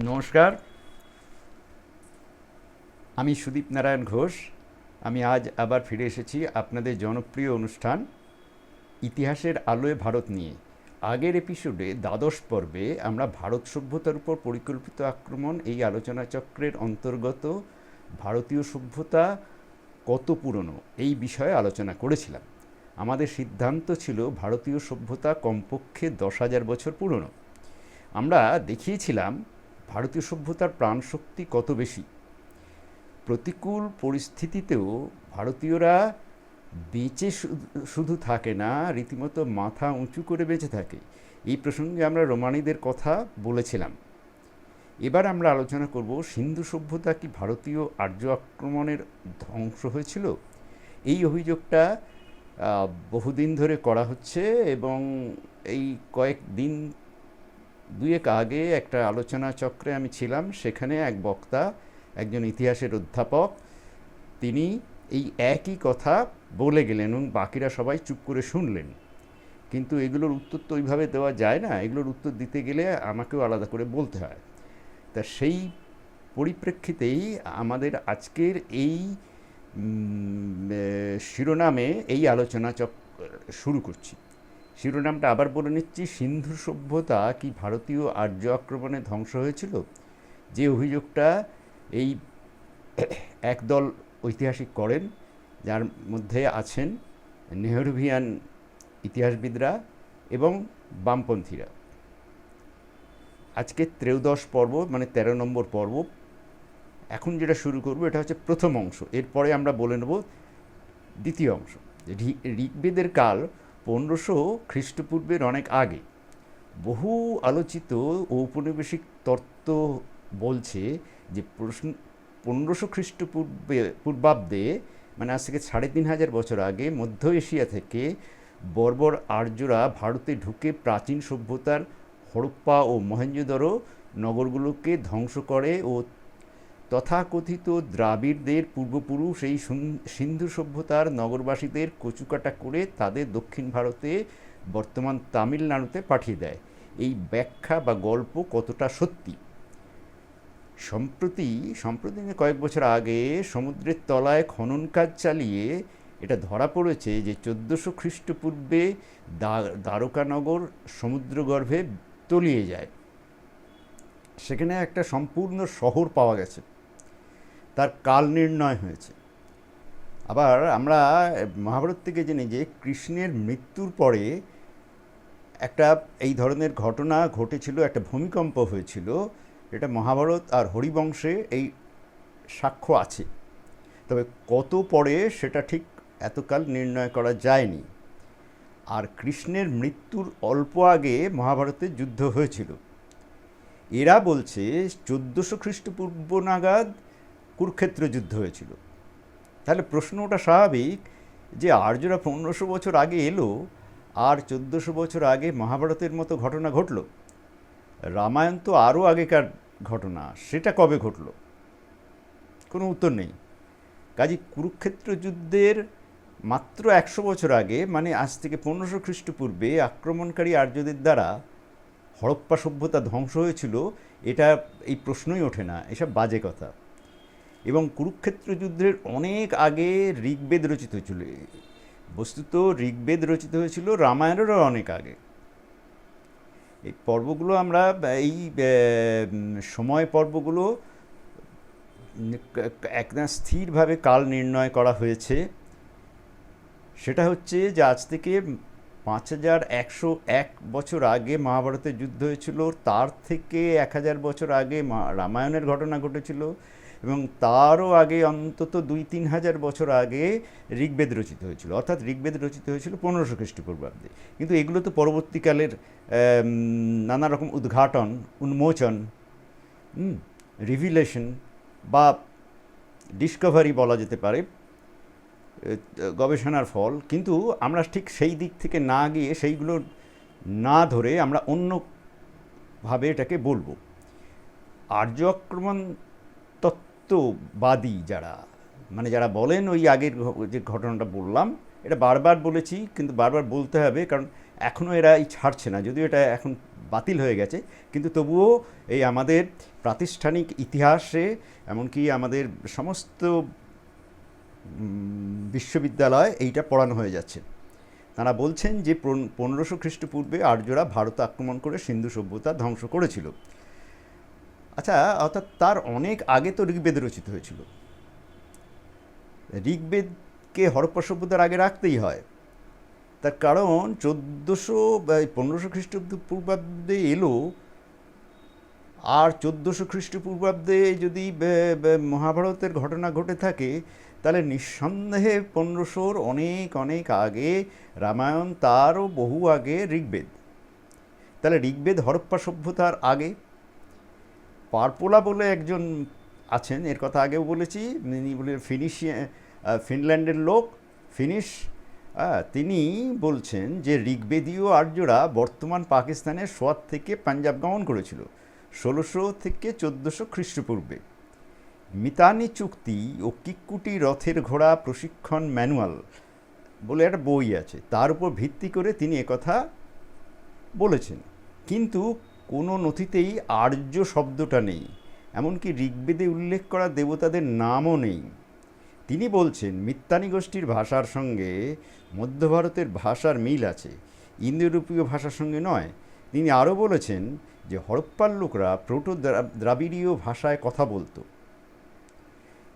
নমস্কার, আমি সুদীপ নারায়ণ ঘোষ। আমি আজ আবার ফিরে এসেছি আপনাদের জনপ্রিয় অনুষ্ঠান ইতিহাসের আলোয় ভারত নিয়ে। আগের এপিসোডে দ্বাদশ পর্বে আমরা ভারত সভ্যতার উপর পরিকল্পিত আক্রমণ এই আলোচনা চক্রের অন্তর্গত ভারতীয় সভ্যতা কত পুরনো এই বিষয়ে আলোচনা করেছিলাম। আমাদের সিদ্ধান্ত ছিল ভারতীয় সভ্যতা কমপক্ষে 10,000 বছর পুরনো। আমরা দেখিয়েছিলাম ভারতীয় সভ্যতার প্রাণশক্তি কত বেশি। প্রতিকূল পরিস্থিতিতেও ভারতীয়রা বেঁচে শুধু থাকে না, রীতিমতো মাথা উঁচু করে বেঁচে থাকে। এই প্রসঙ্গে আমরা রোমানিদের কথা বলেছিলাম। এবার আমরা আলোচনা করব সিন্ধু সভ্যতা কি ভারতীয় আর্য আক্রমণের ধ্বংস হয়েছিল। এই অভিযোগটা বহুদিন ধরে করা হচ্ছে এবং এই কয়েকদিন দুয়েক আগে একটা আলোচনা চক্রে আমি ছিলাম, সেখানে এক বক্তা, একজন ইতিহাসের অধ্যাপক, তিনি এই একই কথা বলে গেলেন এবং বাকিরা সবাই চুপ করে শুনলেন। কিন্তু এগুলোর উত্তর তো ওইভাবে দেওয়া যায় না, এগুলোর উত্তর দিতে গেলে আমাকেও আলাদা করে বলতে হয়। তা সেই পরিপ্রেক্ষিতেই আমাদের আজকের এই শিরোনামে এই আলোচনা শুরু করছি। শিরোনামটা আবার বলে নিচ্ছি, সিন্ধু সভ্যতা কি ভারতীয় আর্য আক্রমণে ধ্বংস হয়েছিল। যে অভিযোগটা এই একদল ঐতিহাসিক করেন, যার মধ্যে আছেন নেহরুভিয়ান ইতিহাসবিদরা এবং বামপন্থীরা। আজকে ত্রয়োদশ পর্ব, মানে 13 নম্বর পর্ব। এখন যেটা শুরু করব এটা হচ্ছে প্রথম অংশ, এরপরে আমরা বলে নেব দ্বিতীয় অংশ। ঋগ্বেদের কাল 1500 খ্রিস্টপূর্বের অনেক আগে। বহু আলোচিত ঔপনিবেশিক তত্ত্ব বলছে যে 1500 খ্রিস্টপূর্বাব্দে, মানে আজ থেকে 3500 বছর আগে, মধ্য এশিয়া থেকে বর্বর আর্যরা ভারতে ঢুকে প্রাচীন সভ্যতার হরপ্পা ও মহেঞ্জোদারো নগরগুলোকে ধ্বংস করে ও তথাকথিত দ্রাবিড়দের পূর্বপুরুষ এই সিন্ধু সভ্যতার নগরবাসীদের কচুকাটা করে তাদের দক্ষিণ ভারতে, বর্তমান তামিলনাড়ুতে পাঠিয়ে দেয়। এই ব্যাখ্যা বা গল্প কতটা সত্যি? সম্প্রতি কয়েক বছর আগে সমুদ্রের তলায় খনন কাজ চালিয়ে এটা ধরা পড়েছে যে 1400 খ্রিস্টপূর্বে দ্বারকানগর সমুদ্রগর্ভে তলিয়ে যায়। সেখানে একটা সম্পূর্ণ শহর পাওয়া গেছে, তার কাল নির্ণয় হয়েছে। আবার আমরা মহাভারত থেকে জেনে যে কৃষ্ণের মৃত্যুর পরে একটা এই ধরনের ঘটনা ঘটেছিল, একটা ভূমিকম্প হয়েছিল। এটা মহাভারত আর হরিবংশে এই সাক্ষ্য আছে, তবে কত পরে সেটা ঠিক এতকাল নির্ণয় করা যায়নি। আর কৃষ্ণের মৃত্যুর অল্প আগে মহাভারতের যুদ্ধ হয়েছিল। এরা বলছে 1400 খ্রিস্টপূর্ব নাগাদ কুরুক্ষেত্র যুদ্ধ হয়েছিল। তাহলে প্রশ্নটা স্বাভাবিক যে আর্যরা 1500 বছর আগে এলো আর 1400 বছর আগে মহাভারতের মতো ঘটনা ঘটল। রামায়ণ তো আরও আগেকার ঘটনা, সেটা কবে ঘটল? কোনো উত্তর নেই। কাজী কুরুক্ষেত্র যুদ্ধের মাত্র 100 বছর আগে, মানে আজ থেকে 1500 খ্রিস্টপূর্বে আক্রমণকারী আর্যদের দ্বারা হরপ্পা সভ্যতা ধ্বংস হয়েছিল, এটা এই প্রশ্নই ওঠে না, এসব বাজে কথা। এবং কুরুক্ষেত্র যুদ্ধের অনেক আগে ঋগ্বেদ রচিত হয়েছিল। বস্তুত ঋগ্বেদ রচিত হয়েছিল রামায়ণেরও অনেক আগে। এই পর্বগুলো আমরা এই সময় পর্বগুলো একটা স্থিরভাবে কাল নির্ণয় করা হয়েছে। সেটা হচ্ছে যে আজ থেকে 5101 বছর আগে মহাভারতের যুদ্ধ হয়েছিল, তার থেকে 1000 বছর আগে রামায়ণের ঘটনা ঘটেছিল, এবং তারও আগে অন্তত 2-3 হাজার বছর আগে ঋগ্বেদ রচিত হয়েছিল। অর্থাৎ ঋগ্বেদ রচিত হয়েছিল 1500 খ্রিস্টপূর্বাব্দে। কিন্তু এগুলো তো পরবর্তীকালের নানা রকম উদ্ঘাটন, উন্মোচন, রিভিলেশন বা ডিসকভারি বলা যেতে পারে, গবেষণার ফল। কিন্তু আমরা ঠিক সেই দিক থেকে না গিয়ে, সেইগুলো না ধরে আমরা অন্যভাবে এটাকে বলবো। আর্য আক্রমণ তত্ত্ববাদী যারা, মানে যারা বলেন ওই আগের যে ঘটনাটা বললাম, এটা বারবার বলেছি, কিন্তু বারবার বলতে হবে, কারণ এখনও এরা এই ছাড়ছে না, যদিও এটা এখন বাতিল হয়ে গেছে, কিন্তু তবুও এই আমাদের প্রাতিষ্ঠানিক ইতিহাসে, এমনকি আমাদের সমস্ত বিশ্ববিদ্যালয় এইটা পড়ানো হয়ে যাচ্ছে। তারা বলছেন যে 1500 খ্রিস্টপূর্বে আর্যরা ভারত আক্রমণ করে সিন্ধু সভ্যতা ধ্বংস করেছিল। আচ্ছা, অর্থাৎ তার অনেক আগে তো ঋগ্বেদ রচিত হয়েছিল। ঋগ্বেদকে হরপ্পা সভ্যতার আগে রাখতেই হয়, তার কারণ 1500 খ্রিস্টপূর্বাব্দে এলো, আর 1400 খ্রিস্টপূর্বাব্দে যদি মহাভারতের ঘটনা ঘটে থাকে, তাহলে নিঃসন্দেহে 1500-র অনেক অনেক আগে রামায়ণ, তারও বহু আগে ঋগ্বেদ। তাহলে ঋগ্বেদ হরপ্পা সভ্যতার আগে। পারপোলা বলে একজন আছেন, এর কথা আগেও বলেছি, ইনি বলে ফিনল্যান্ডের লোক, ফিনিশ। তিনি বলছেন যে ঋগ্বেদীয় আর্যরা বর্তমান পাকিস্তানের সোয়াত থেকে পাঞ্জাব গমন করেছিল 1600 থেকে 1400 খ্রিস্টপূর্বে। মিতানি চুক্তি ও কিক্কুটি রথের ঘোড়া প্রশিক্ষণ ম্যানুয়াল বলে একটা বই আছে, তার উপর ভিত্তি করে তিনি একথা বলেছেন। কিন্তু কোনো নথিতেই আর্য শব্দটা নেই, এমনকি ঋগ্বেদে উল্লেখ করা দেবতাদের নামও নেই। তিনি বলছেন মিত্তানি গোষ্ঠীর ভাষার সঙ্গে মধ্য ভারতের ভাষার মিল আছে, ইন্দো ইউরোপীয় ভাষার সঙ্গে নয়। তিনি আরও বলেছেন যে হরপ্পার লোকরা প্রোটো দ্রাবিড়ীয় ভাষায় কথা বলতো,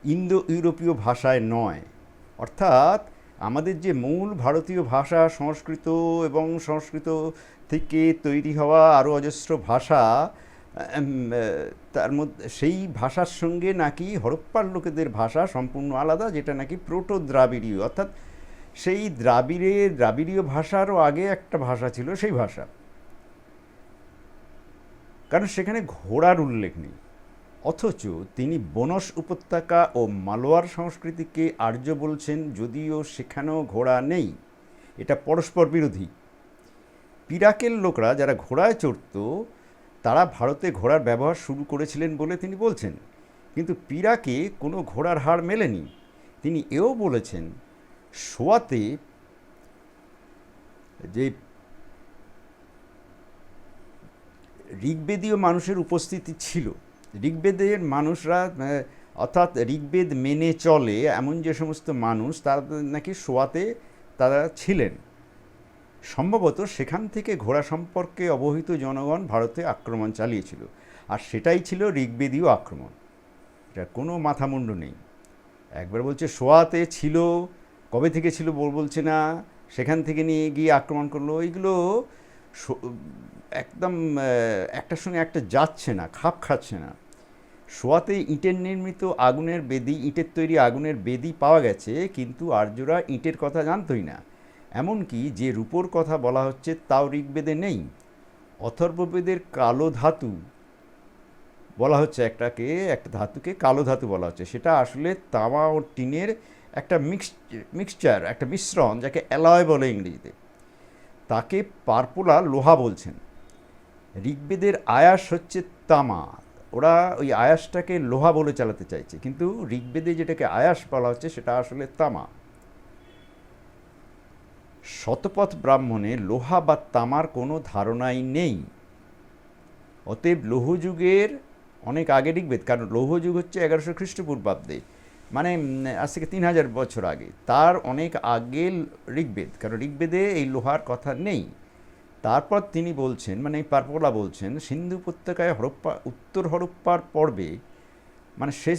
ইন্দো ইউরোপীয় ভাষায় নয়। অর্থাৎ আমাদের যে মূল ভারতীয় ভাষা সংস্কৃত, এবং সংস্কৃত থেকে তৈরি হওয়া আরও অজস্র ভাষা, তার মধ্যে সেই ভাষার সঙ্গে নাকি হরপ্পার লোকেদের ভাষা সম্পূর্ণ আলাদা, যেটা নাকি প্রোটো দ্রাবিড়ীয়, অর্থাৎ সেই দ্রাবিড়ীয় ভাষারও আগে একটা ভাষা ছিল, সেই ভাষা। কারণ সেখানে ঘোড়ার উল্লেখ নেই, অথচ তিনি বনস উপত্যকা ও মালোয়ার সংস্কৃতিকে আর্য বলছেন, যদিও সেখানেও ঘোড়া নেই। এটা পরস্পর বিরোধী। পিরাকের লোকরা যারা ঘোড়ায় চড়ত, তারা ভারতে ঘোড়ার ব্যবহার শুরু করেছিলেন বলে তিনি বলছেন, কিন্তু পিরাকে কোনো ঘোড়ার হাড় মেলেনি। তিনি এও বলেছেন সোয়াতে যে ঋগ্বেদীয় মানুষের উপস্থিতি ছিল। ঋগ্বেদের মানুষরা, অর্থাৎ ঋগ্বেদ মেনে চলে এমন যে সমস্ত মানুষ, তারা নাকি সোয়াতে তারা ছিলেন। সম্ভবত সেখান থেকে ঘোড়া সম্পর্কে অবহিত জনগণ ভারতে আক্রমণ চালিয়েছিল, আর সেটাই ছিল ঋগ্বেদীয় আক্রমণ। এটা কোনো মাথামুন্ডু নেই। একবার বলছে সোয়াতে ছিল, কবে থেকে ছিল বলছে না, সেখান থেকে নিয়ে গিয়ে আক্রমণ করলো। এইগুলো একদম একটার সঙ্গে একটা যাচ্ছে না, খাপ খাচ্ছে না। সোয়াতে ইটের নির্মিত আগুনের বেদি, ইটের তৈরি আগুনের বেদি পাওয়া গেছে, কিন্তু আর্যরা ইটের কথা জানতই না। এমনকি যে রূপোর কথা বলা হচ্ছে তাও ঋগ্বেদে নেই। অথর্ববেদের কালো ধাতু বলা হচ্ছে, একটা ধাতুকে কালো ধাতু বলা হচ্ছে, সেটা আসলে তামা ও টিনের একটা মিক্সচার, একটা মিশ্রণ, যাকে অ্যালয় বলে ইংরেজিতে। তাকে পারপোলা লোহা বলছেন। ঋগ্বেদের আয়াস হচ্ছে তামা, ওরা ওই আয়াসটাকে লোহা বলে চালাতে চাইছে, কিন্তু ঋগ্বেদে যেটাকে আয়াস বলা হচ্ছে সেটা আসলে তামা। শতপথ ব্রাহ্মণে লোহা বা তামার কোনো ধারণাই নেই। অতএব লৌহযুগের অনেক আগে ঋগ্বেদ, কারণ লৌহযুগ হচ্ছে 1100 খ্রিস্টপূর্বাব্দে, মানে আজ থেকে 3000 বছর আগে। তার অনেক আগে ঋগ্বেদ, কারণ ঋগ্বেদে এই লোহার কথা নেই। তারপর তিনি বলছেন, মানে পারপোলা বলছেন, সিন্ধু উপত্যকায় হরপ্পা, উত্তর হরপ্পার পর্বে, মানে শেষ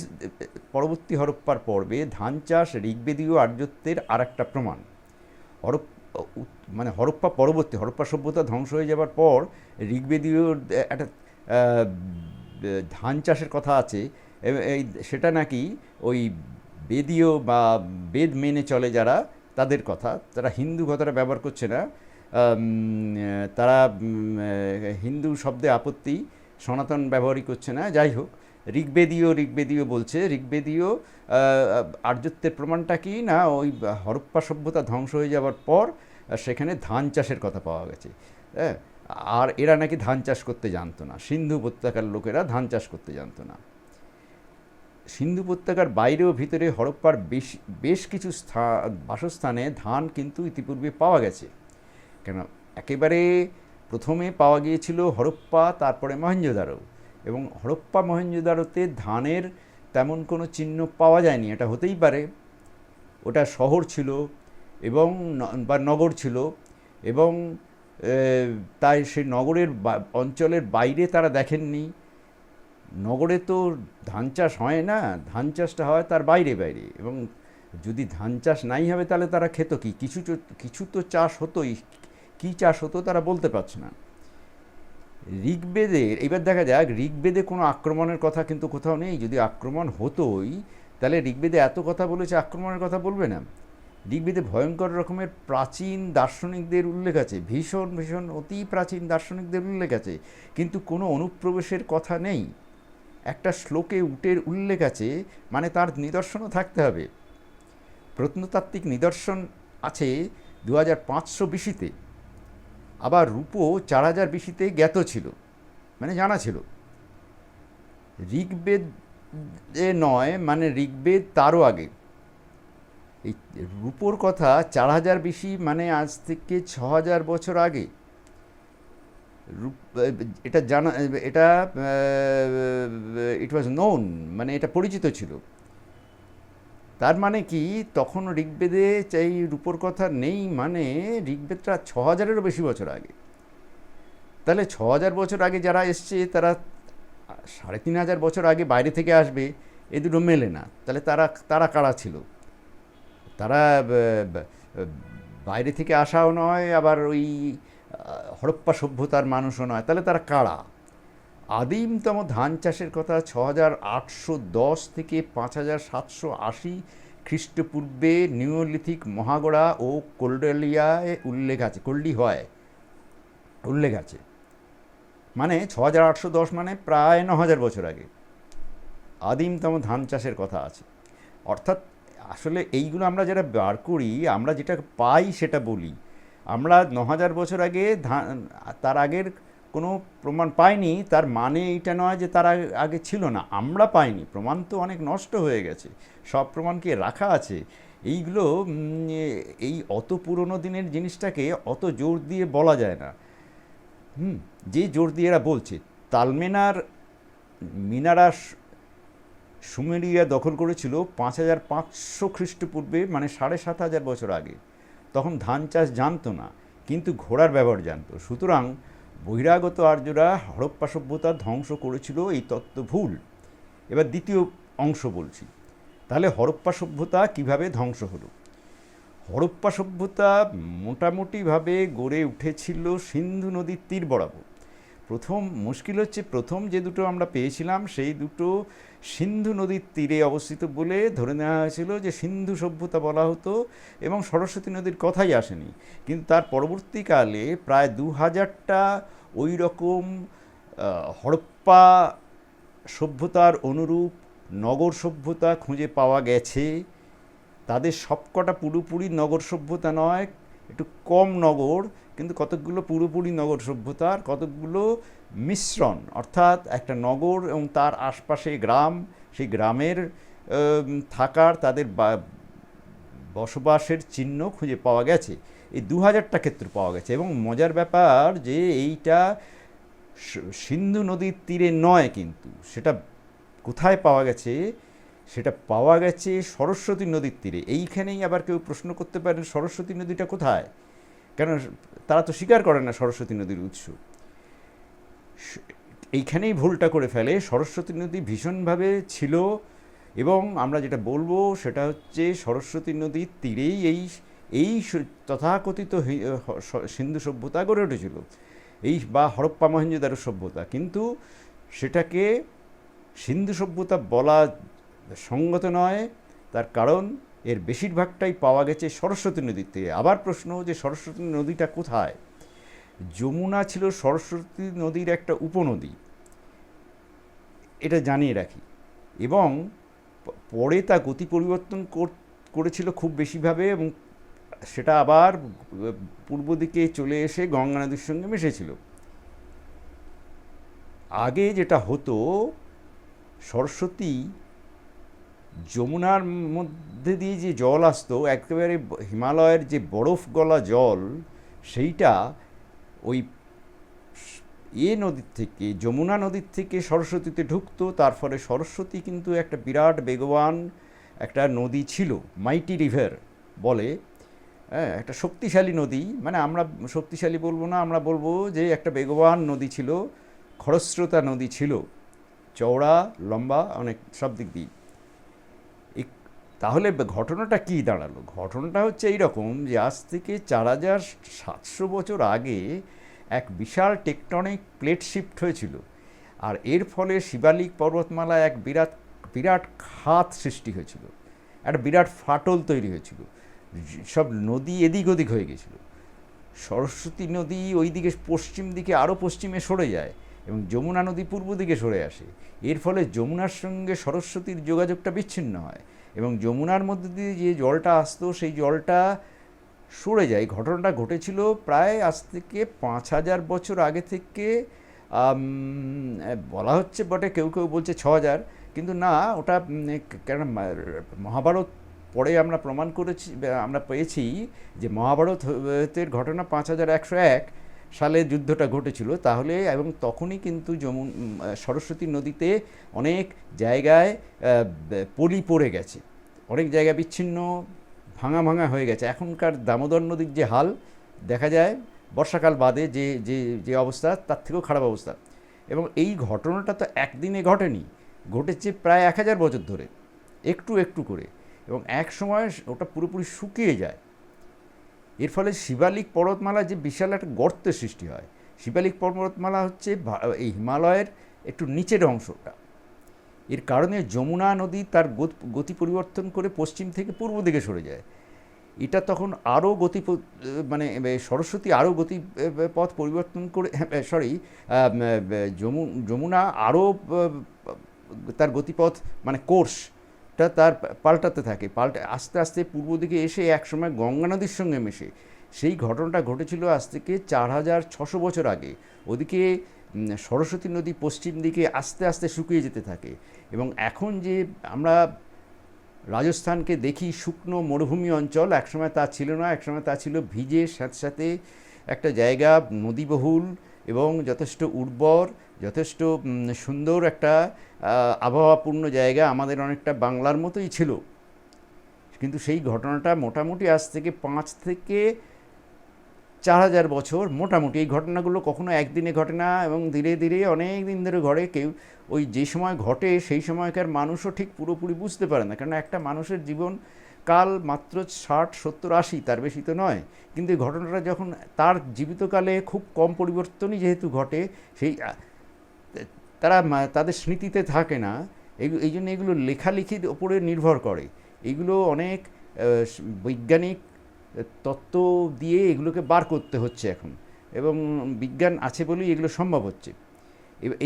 পরবর্তী হরপ্পার পর্বে ধান চাষ ঋগ্বেদীয় আর্যত্বের আর একটা প্রমাণ। মানে হরপ্পা পরবর্তী, হরপ্পা সভ্যতা ধ্বংস হয়ে যাবার পর ঋগ্বেদীয় একটা ধান চাষের কথা আছে, এই সেটা নাকি ওই বেদীয় বা বেদ মেনে চলে যারা, তাদের কথা। তারা হিন্দু কথাটা ব্যবহার করছে না, তারা হিন্দু শব্দে আপত্তি, সনাতন ব্যবহারই করছে না। যাই হোক, ঋগ্বেদীয় বলছে। ঋগ্বেদীয় আর্যত্বের প্রমাণটা কি না, ওই হরপ্পা সভ্যতা ধ্বংস হয়ে যাওয়ার পর সেখানে ধান চাষের কথা পাওয়া গেছে। হ্যাঁ, আর এরা নাকি ধান চাষ করতে জানতো না, সিন্ধু উপত্যকার লোকেরা ধান চাষ করতে জানতো না। সিন্ধু উপত্যকার বাইরেও ভিতরে হরপ্পার বেশ কিছু বাসস্থানে ধান কিন্তু ইতিপূর্বে পাওয়া গেছে। কেন, একেবারে প্রথমে পাওয়া গিয়েছিল হরপ্পা, তারপরে মহেঞ্জোদারো, এবং হরপ্পা মহেঞ্জোদারোতে ধানের তেমন কোনো চিহ্ন পাওয়া যায়নি। এটা হতেই পারে ওটা শহর ছিল এবং বা নগর ছিল, এবং তাই সেই নগরের অঞ্চলের বাইরে তারা দেখেননি। নগরে তো ধান চাষ হয় না, ধান চাষটা হয় তার বাইরে বাইরে, এবং যদি ধান চাষ নাই হবে তাহলে তারা খেত কি? কিছু তো চাষ হতোই, কী চাষ হতো তারা বলতে পারছে না। ঋগ্বেদের এবার দেখা যাক, ঋগ্বেদে কোনো আক্রমণের কথা কিন্তু কোথাও নেই। যদি আক্রমণ হতোই তাহলে ঋগ্বেদে এত কথা বলেছে, আক্রমণের কথা বলবে না? ঋগ্বেদে ভয়ঙ্কর রকমের প্রাচীন দার্শনিকদের উল্লেখ আছে, ভীষণ ভীষণ অতি প্রাচীন দার্শনিকদের উল্লেখ আছে, কিন্তু কোনো অনুপ্রবেশের কথা নেই। একটা শ্লোকে উটের উল্লেখ আছে, মানে তার নিদর্শনও থাকতে হবে। প্রত্নতাত্ত্বিক নিদর্শন আছে 2500 বিসিতে, আবার রূপো 4000 বিসিতে জ্ঞাত ছিল, মানে জানা ছিল। ঋগ্বেদে নয়, মানে ঋগ্বেদ তারও আগে। এই রূপোর কথা 4000 বিসি, মানে আজ থেকে 6000 বছর আগে এটা জানা, এটা ইট ওয়াজ নোন, মানে এটা পরিচিত ছিল। তার মানে কি তখন ঋগ্বেদে এই রূপোর কথা নেই, মানে ঋগ্বেদটা 6000-এরও বেশি বছর আগে। তাহলে 6000 বছর আগে যারা এসছে তারা 3500 বছর আগে বাইরে থেকে আসবে, এ দুটো মেলে না। তাহলে তারা কারা ছিল? তারা বাইরে থেকে আসাও নয়, আবার ওই হরপ্পা সভ্যতার মানুষও নয়। তাহলে তারা কারা? আদিমতম ধান চাষের কথা 6810 থেকে 5780 খ্রিস্টপূর্বে নিওলিথিক মহাগড়া ও কোল্ডেলিয়ায় উল্লেখ আছে, কোল্ডিহয় উল্লেখ আছে। মানে 6810, মানে প্রায় 9000 বছর আগে আদিমতম ধান চাষের কথা আছে। অর্থাৎ আসলে এইগুলো আমরা যারা বার করি, আমরা যেটা পাই সেটা বলি। আমরা 9000 বছর আগে তার আগের কোনো প্রমাণ পাইনি, তার মানে এইটা নয় যে তার আগে ছিল না। আমরা পাইনি, প্রমাণ তো অনেক নষ্ট হয়ে গেছে, সব প্রমাণকে রাখা আছে। এইগুলো এই অত পুরনো দিনের জিনিসটাকে অত জোর দিয়ে বলা যায় না। যে জোর দিয়ে এরা বলছে, তালমেনার মিনারা সুমেরিয়া দখল করেছিল 5500 খ্রিস্টপূর্বে, মানে 7500 বছর আগে। তখন ধান চাষ জানতো না, কিন্তু ঘোড়ার ব্যবহার জানতো। সুতরাং বহিরাগত আর্যরা হরপ্পা সভ্যতা ধ্বংস করেছিল, এই তত্ত্ব ভুল। এবার দ্বিতীয় অংশ বলছি। তাহলে হরপ্পা সভ্যতা কিভাবে ধ্বংস হলো? হরপ্পা সভ্যতা মোটামুটিভাবে গড়ে উঠেছিল সিন্ধু নদীর তীর বরাবর। প্রথম মুশকিল হচ্ছে, প্রথম যে দুটো আমরা পেয়েছিলাম সেই দুটো সিন্ধু নদীর তীরে অবস্থিত বলে ধরে নেওয়া হয়েছিল যে সিন্ধু সভ্যতা বলা হতো, এবং সরস্বতী নদীর কথাই আসেনি। কিন্তু তার পরবর্তীকালে প্রায় 2000টা ওই রকম হরপ্পা সভ্যতার অনুরূপ নগর সভ্যতা খুঁজে পাওয়া গেছে। তাদের সবকটা পুরোপুরি নগর সভ্যতা নয়, একটু কম নগর, কিন্তু কতকগুলো পুরোপুরি নগর সভ্যতার, কতকগুলো মিশ্রণ, অর্থাৎ একটা নগর এবং তার আশপাশে গ্রাম, সেই গ্রামের থাকার, তাদের বসবাসের চিহ্ন খুঁজে পাওয়া গেছে। এই 2000টা ক্ষেত্র পাওয়া গেছে। এবং মজার ব্যাপার যে এইটা সিন্ধু নদীর তীরে নয়, কিন্তু সেটা কোথায় পাওয়া গেছে? সেটা পাওয়া গেছে সরস্বতী নদীর তীরে। এইখানেই আবার কেউ প্রশ্ন করতে পারেন, সরস্বতী নদীটা কোথায়? কারণ তারা তো স্বীকার করে না সরস্বতী নদীর উৎস। এইখানেই ভুলটা করে ফেলে। সরস্বতী নদী ভীষণভাবে ছিল, এবং আমরা যেটা বলবো সেটা হচ্ছে সরস্বতী নদীর তীরেই এই তথাকথিত সিন্ধু সভ্যতা গড়ে উঠেছিল, এই বা হরপ্পা মহেঞ্জোদারো সভ্যতা। কিন্তু সেটাকে সিন্ধু সভ্যতা বলা সঙ্গত নয়, তার কারণ এর বেশিরভাগটাই পাওয়া গেছে সরস্বতী নদীর তীরে। আবার প্রশ্ন যে সরস্বতী নদীটা কোথায়? যমুনা ছিল সরস্বতী নদীর একটা উপনদী, এটা জানিয়ে রাখি, এবং পরে তা গতি পরিবর্তন করেছিল খুব বেশিভাবে, এবং সেটা আবার পূর্ব দিকে চলে এসে গঙ্গা নদীর সঙ্গে মিশেছিল। আগে যেটা হতো, সরস্বতী যমুনার মধ্যে দিয়ে যে জল আসতো, একেবারে হিমালয়ের যে বরফ গলা জল, সেইটা ওই নদীর থেকে, যমুনা নদীর থেকে সরস্বতীতে ঢুকতো। তার ফলে সরস্বতী কিন্তু একটা বিরাট বেগবান একটা নদী ছিল, মাইটি রিভার বলে। হ্যাঁ, একটা শক্তিশালী নদী, মানে আমরা শক্তিশালী বলবো না, আমরা বলবো যে একটা বেগবান নদী ছিল, খরস্রোতা নদী ছিল, চওড়া লম্বা অনেক সব দিক দিয়ে। তাহলে ঘটনাটা কি দাঁড়ালো? ঘটনাটা হচ্ছে এইরকম যে আজ থেকে 4700 বছর আগে এক বিশাল টেকটনিক প্লেট শিফট হয়েছিল, আর এর ফলে শিবালিক পর্বতমালায় এক বিরাট বিরাট খাত সৃষ্টি হয়েছিল, একটা বিরাট ফাটল তৈরি হয়েছিল, সব নদী এদিক ওদিক হয়ে গেছিল। সরস্বতী নদী ওই দিকে পশ্চিম দিকে আরও পশ্চিমে সরে যায় এবং যমুনা নদী পূর্ব দিকে সরে আসে। এর ফলে যমুনার সঙ্গে সরস্বতীর যোগাযোগটা বিচ্ছিন্ন হয় এবং যমুনার মধ্যে দিয়ে যে জলটা আসতো সেই জলটা সরে যায়। ঘটনাটা ঘটেছিল প্রায় আজ থেকে 5000 বছর আগে থেকে। বলা হচ্ছে বটে, কেউ কেউ বলছে 6000, কিন্তু না, ওটা কেন মহাভারত পরে আমরা প্রমাণ করেছি, আমরা পেয়েছি যে মহাভারতের ঘটনা 5101 সালে যুদ্ধটা ঘটেছিল তাহলে, এবং তখনই কিন্তু সরস্বতী নদীতে অনেক জায়গায় পলি পড়ে গেছে, অনেক জায়গা বিচ্ছিন্ন ভাঙা ভাঙা হয়ে গেছে। এখনকার দামোদর নদীর যে হাল দেখা যায় বর্ষাকাল বাদে, যে যে যে অবস্থা, তার থেকেও খারাপ অবস্থা। এবং এই ঘটনাটা তো একদিনে ঘটেনি, ঘটেছে প্রায় 1000 বছর ধরে, একটু একটু করে, এবং এক সময় ওটা পুরোপুরি শুকিয়ে যায়। এর ফলে শিবালিক পর্বতমালা যে বিশাল একটা গর্তের সৃষ্টি হয়। শিবালিক পর্বতমালা হচ্ছে এই হিমালয়ের একটু নিচের অংশটা। এর কারণে যমুনা নদী তার গতি পরিবর্তন করে পশ্চিম থেকে পূর্ব দিকে সরে যায়। এটা তখন আরও মানে সরস্বতী আরও গতিপথ পরিবর্তন করে, যমুনা আরও তার গতিপথ মানে কোর্সটা তার পাল্টাতে থাকে, আস্তে আস্তে পূর্ব দিকে এসে একসময় গঙ্গা নদীর সঙ্গে মেশে। সেই ঘটনাটা ঘটেছিল আজ থেকে 4600 বছর আগে। ওদিকে সরস্বতী নদী পশ্চিম দিকে আস্তে আস্তে শুকিয়ে যেতে থাকে, এবং এখন যে আমরা রাজস্থানকে দেখি শুকনো মরুভূমি অঞ্চল, একসময় তা ছিল না, একসময় তা ছিল ভিজে স্যাঁতস্যাঁতে একটা জায়গা, নদীবহুল এবং যথেষ্ট উর্বর, যথেষ্ট সুন্দর একটা আবহাওয়াপূর্ণ জায়গা, আমাদের অনেকটা বাংলার মতোই ছিল। কিন্তু সেই ঘটনাটা মোটামুটি আজ থেকে 5 থেকে 4000 বছর, মোটামুটি এই ঘটনাগুলো কখনো একদিনে ঘটে না, এবং ধীরে ধীরে অনেক দিন ধরে ঘটে। কেউ ওই যে সময় ঘটে সেই সময়কার মানুষও ঠিক পুরোপুরি বুঝতে পারে না, কারণ একটা মানুষের জীবন কাল মাত্র 60, 70, 80, তার বেশি তো নয়। কিন্তু এই ঘটনাটা যখন তার জীবিতকালে খুব কম পরিবর্তনই যেহেতু ঘটে, সেই তারা তাদের স্মৃতিতে থাকে না। এই জন্য এগুলো লেখালেখির ওপরে নির্ভর করে। এগুলো অনেক বৈজ্ঞানিক তত্ত্ব দিয়ে এগুলোকে বার করতে হচ্ছে এখন, এবং বিজ্ঞান আছে বলেই এগুলো সম্ভব হচ্ছে।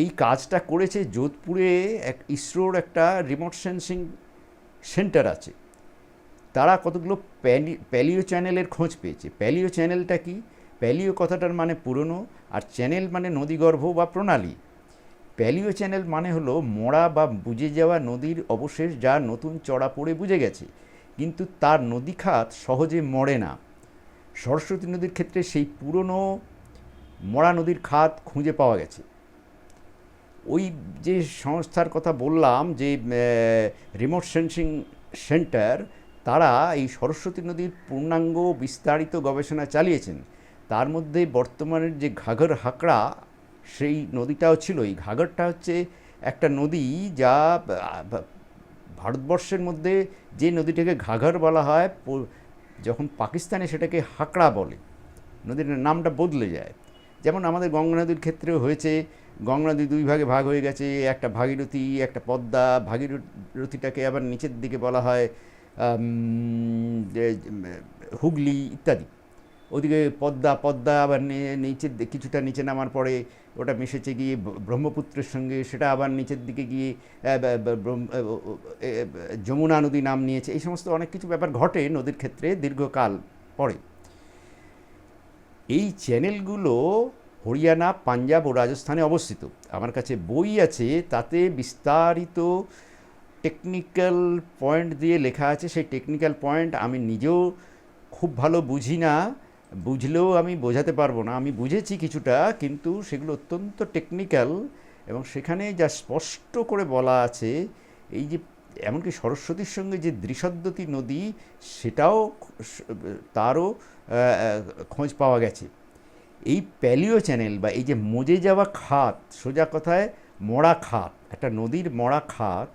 এই কাজটা করেছে যোধপুরে ইসরোর একটা রিমোট সেন্সিং সেন্টার আছে। তারা কতগুলো প্যালিও চ্যানেলের খোঁজ পেয়েছে। প্যালিও চ্যানেলটা কি? প্যালিও কথাটার মানে পুরনো, আর চ্যানেল মানে নদীগর্ভ বা প্রণালী। প্যালিও চ্যানেল মানে হলো মরা বা বুজে যাওয়া নদীর অবশেষ, যা নতুন চড়া পড়ে বুঝে গেছে, কিন্তু তার নদীখাত সহজে মরে না। সরস্বতী নদীর ক্ষেত্রে সেই পুরনো মরা নদীর খাত খুঁজে পাওয়া গেছে। ওই যে সংস্থার কথা বললাম, যে রিমোট সেন্সিং সেন্টার, তারা এই সরস্বতী নদীর পূর্ণাঙ্গ বিস্তারিত গবেষণা চালিয়েছেন। তার মধ্যে বর্তমানের যে ঘাঘর হাকড়া, সেই নদীটাও ছিল। এই ঘাঘরটা হচ্ছে একটা নদী যা ভারতবর্ষের মধ্যে যে নদীটাকে ঘাঘর বলা হয়, যখন পাকিস্তানে সেটাকে হাকড়া বলে, নদীর নামটা বদলে যায়। যেমন আমাদের গঙ্গা নদীর ক্ষেত্রেও হয়েছে, গঙ্গা নদী দুই ভাগে ভাগ হয়ে গেছে, একটা ভাগীরথী, একটা পদ্মা। ভাগীরথীটাকে আবার নিচের দিকে বলা হয় হুগলি ইত্যাদি। ওদিকে পদ্মা আবার নিচের কিছুটা নিচে নামার পরে ওটা মিশেছে গিয়ে ব্রহ্মপুত্রের সঙ্গে, সেটা আবার নিচের দিকে গিয়ে যমুনা নদী নাম নিয়েছে। এই সমস্ত অনেক কিছু ব্যাপার ঘটে নদীর ক্ষেত্রে দীর্ঘকাল পরে। এই চ্যানেলগুলো হরিয়ানা, পাঞ্জাব ও রাজস্থানে অবস্থিত। আমার কাছে বই আছে, তাতে বিস্তারিত টেকনিক্যাল পয়েন্ট দিয়ে লেখা আছে। সেই টেকনিক্যাল পয়েন্ট আমি নিজেও খুব ভালো বুঝি না, বুঝলেও আমি বোঝাতে পারবো না, আমি বুঝেছি কিছুটা, কিন্তু সেগুলো অত্যন্ত টেকনিক্যাল। এবং সেখানে যা স্পষ্ট করে বলা আছে, এই যে এমনকি সরস্বতীর সঙ্গে যে দ্বিশদ্বতী নদী, সেটাও তারও খোঁজ পাওয়া গেছে। এই প্যালিও চ্যানেল বা এই যে মজে যাওয়া খাত, সোজা কথায় মরা খাত, একটা নদীর মরা খাত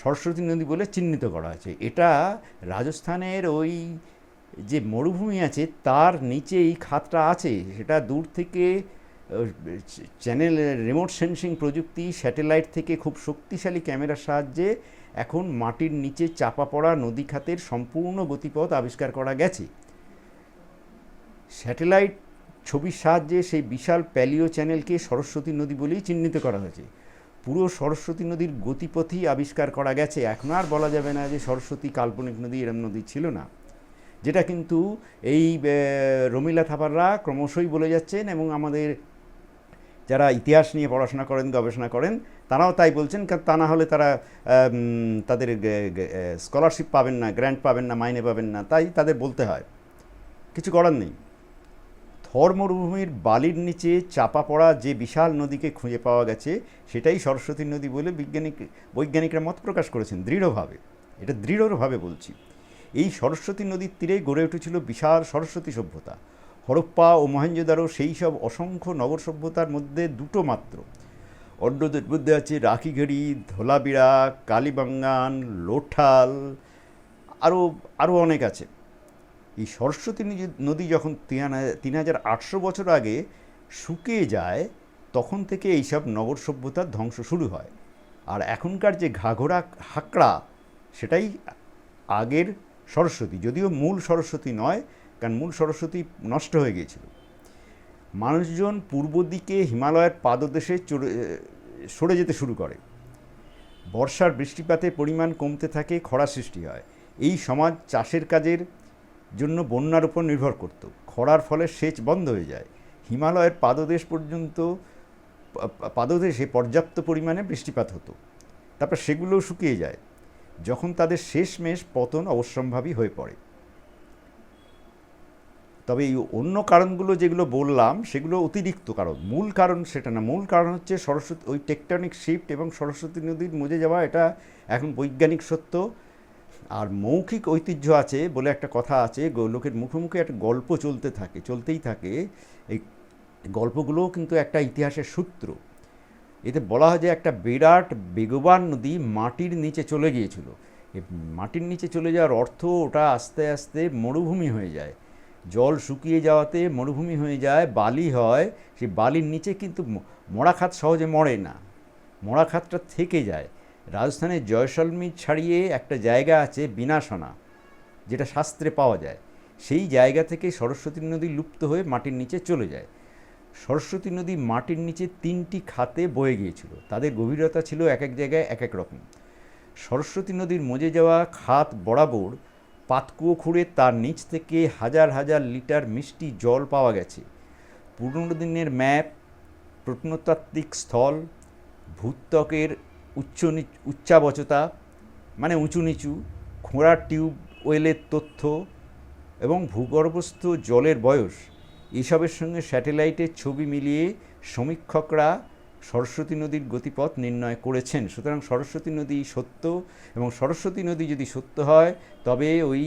সরস্বতী নদী বলে চিহ্নিত করা আছে। এটা রাজস্থানের ওই যে মরুভূমি আছে তার নিচে এই খাতটা আছে। সেটা দূর থেকে চ্যানেল রিমোট সেন্সিং প্রযুক্তি, স্যাটেলাইট থেকে খুব শক্তিশালী ক্যামেরার সাহায্যে এখন মাটির নিচে চাপা পড়া নদী খাতের সম্পূর্ণ গতিপথ আবিষ্কার করা গেছে। স্যাটেলাইট ছবির সাহায্যে সেই বিশাল প্যালিও চ্যানেলকে সরস্বতী নদী বলেই চিহ্নিত করা হয়েছে। পুরো সরস্বতী নদীর গতিপথই আবিষ্কার করা গেছে। এখন আর বলা যাবে না যে সরস্বতী কাল্পনিক নদী, এরম নদী ছিল না, যেটা কিন্তু এই রমিলা থাপাররা ক্রমশই বলে যাচ্ছেন। এবং আমাদের যারা ইতিহাস নিয়ে পড়াশোনা করেন, গবেষণা করেন, তারাও তাই বলছেন। কারণ তা না হলে তারা তাদের স্কলারশিপ পাবেন না, গ্র্যান্ট পাবেন না, মাইনে পাবেন না, তাই তাদের বলতে হয়, কিছু করার নেই। থর মরুভূমির বালির নিচে চাপা পড়া যে বিশাল নদীকে খুঁজে পাওয়া গেছে, সেটাই সরস্বতী নদী বলে বৈজ্ঞানিকরা মত প্রকাশ করেছেন দৃঢ়ভাবে। এটা দৃঢ়ভাবে বলছি। এই সরস্বতী নদীর তীরে গড়ে উঠেছিল বিশাল সরস্বতী সভ্যতা। হরপ্পা ও মহেঞ্জোদারো সেই সব অসংখ্য নগর সভ্যতার মধ্যে দুটো মাত্র। অন্যদের মধ্যে আছে রাখিঘড়ি, ধোলাবিরা, কালীবাঙ্গান, লোঠাল, আরও আরও অনেক আছে। এই সরস্বতী নদী যখন ৩,৮০০ বছর আগে শুকিয়ে যায়, তখন থেকে এইসব নগর সভ্যতার ধ্বংস শুরু হয়। আর এখনকার যে ঘাঘরা হাকড়া, সেটাই আগের সরস্বতী, যদিও মূল সরস্বতী নয়, কারণ মূল সরস্বতী নষ্ট হয়ে গিয়েছিল। মানুষজন পূর্ব দিকে হিমালয়ের পাদদেশে সরে যেতে শুরু করে। বর্ষার বৃষ্টিপাতের পরিমাণ কমতে থাকে, খরা সৃষ্টি হয়। এই সমাজ চাষের কাজের জন্য বন্যার উপর নির্ভর করত। খরার ফলে সেচ বন্ধ হয়ে যায়। হিমালয়ের পাদদেশে পর্যাপ্ত পরিমাণে বৃষ্টিপাত হতো, তারপর সেগুলোও শুকিয়ে যায়, যখন তাদের শেষমেশ পতন অবশ্যম্ভাবী হয়ে পড়ে। তবে এই অন্য কারণগুলো যেগুলো বললাম, সেগুলো অতিরিক্ত কারণ, মূল কারণ সেটা না। মূল কারণ হচ্ছে সরস্বতী, ওই টেকটনিক শিফট এবং সরস্বতী নদীর মজে যাওয়া, এটা এখন বৈজ্ঞানিক সত্য। আর মৌখিক ঐতিহ্য আছে বলে একটা কথা আছে, লোকের মুখে মুখে একটা গল্প চলতেই থাকে। এই গল্পগুলোও কিন্তু একটা ইতিহাসের সূত্র। এতে বলা হয় যে একটা বিরাট বেগবান নদী মাটির নিচে চলে গিয়েছিল। মাটির নিচে চলে যাওয়ার অর্থ ওটা আস্তে আস্তে মরুভূমি হয়ে যায়। জল শুকিয়ে যাওয়াতে মরুভূমি হয়ে যায়, বালি হয়। সেই বালির নিচে কিন্তু মরা খাত সহজে মরে না, মরা খাতটা থেকে যায়। রাজস্থানের জয়সলমীর ছাড়িয়ে একটা জায়গা আছে বিনাশনা, যেটা শাস্ত্রে পাওয়া যায়। সেই জায়গা থেকে সরস্বতী নদী লুপ্ত হয়ে মাটির নিচে চলে যায়। সরস্বতী নদী মাটির নিচে ৩টি খাতে বয়ে গিয়েছিল। তাদের গভীরতা ছিল এক এক জায়গায় এক এক রকম। সরস্বতী নদীর মজে যাওয়া খাত বরাবর পাতকুয়ো খুঁড়ে তার নিচ থেকে হাজার হাজার লিটার মিষ্টি জল পাওয়া গেছে। পুরনো দিনের ম্যাপ, প্রত্নতাত্ত্বিক স্থল, ভূত্বকের উচ্চাবচতা মানে উঁচু নিচু, খোঁড়া টিউবওয়েলের তথ্য এবং ভূগর্ভস্থ জলের বয়স, এসবের সঙ্গে স্যাটেলাইটের ছবি মিলিয়ে সমীক্ষকরা সরস্বতী নদীর গতিপথ নির্ণয় করেছেন। সুতরাং সরস্বতী নদী সত্য, এবং সরস্বতী নদী যদি সত্য হয়, তবে ওই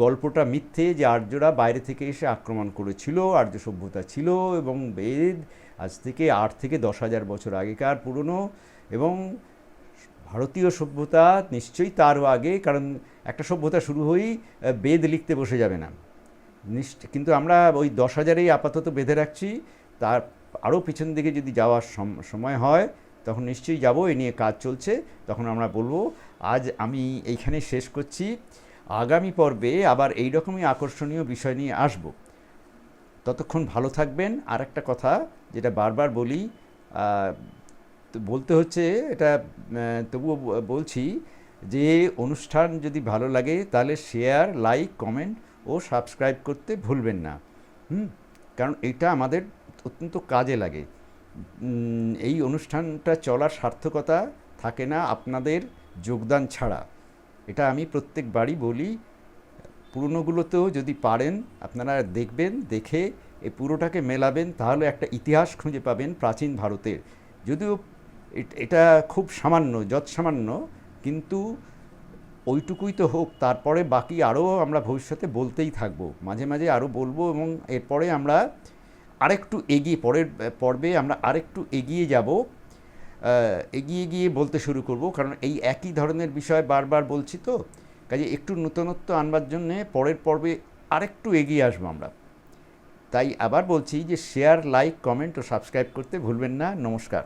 গল্পটা মিথ্যে যে আর্যরা বাইরে থেকে এসে আক্রমণ করেছিল, আর্য সভ্যতা ছিল, এবং বেদ আজ থেকে ৮ থেকে ১০,০০০ বছর আগেকার পুরনো, এবং ভারতীয় সভ্যতা নিশ্চয়ই তারও আগে, কারণ একটা সভ্যতা শুরু হয়েই বেদ লিখতে বসে যাবে না। কিন্তু আমরা ওই ১০,০০০-এই আপাতত বেঁধে রাখছি। তার আরও পিছন দিকে যদি যাওয়ার সময় হয়, তখন নিশ্চয়ই যাব। এ নিয়ে কাজ চলছে, তখন আমরা বলবো। আজ আমি এইখানে শেষ করছি। আগামী পর্বে আবার এই রকমই আকর্ষণীয় বিষয় নিয়ে আসব। ততক্ষণ ভালো থাকবেন। আর একটা কথা যেটা বারবার বলি, তো বলতে হচ্ছে, এটা তবুও বলছি, যে অনুষ্ঠান যদি ভালো লাগে তাহলে শেয়ার, লাইক, কমেন্ট ও সাবস্ক্রাইব করতে ভুলবেন না। কারণ এটা আমাদের অত্যন্ত কাজে লাগে। এই অনুষ্ঠানটা চলার সার্থকতা থাকে না আপনাদের যোগদান ছাড়া, এটা আমি প্রত্যেকবারই বলি। পুরনোগুলোতেও যদি পারেন আপনারা দেখবেন, দেখে এই পুরোটাকে মেলাবেন, তাহলে একটা ইতিহাস খুঁজে পাবেন প্রাচীন ভারতের। যদিও এটা খুব সামান্য, যৎসামান্য, কিন্তু ওইটুকুই তো হোক, তারপরে বাকি আরও আমরা ভবিষ্যতে বলতেই থাকবো, মাঝে মাঝে আরও বলবো, এবং এরপরে আমরা আরেকটু এগিয়ে, পরের পর্বে আমরা আরেকটু এগিয়ে যাব, এগিয়ে গিয়ে বলতে শুরু করব, কারণ এই একই ধরনের বিষয় বারবার বলছি তো, কাজে একটু নূতনত্ব আনবার জন্যে পরের পর্বে আরেকটু এগিয়ে আসবো আমরা। তাই আবার বলছি যে শেয়ার, লাইক, কমেন্ট ও সাবস্ক্রাইব করতে ভুলবেন না। নমস্কার।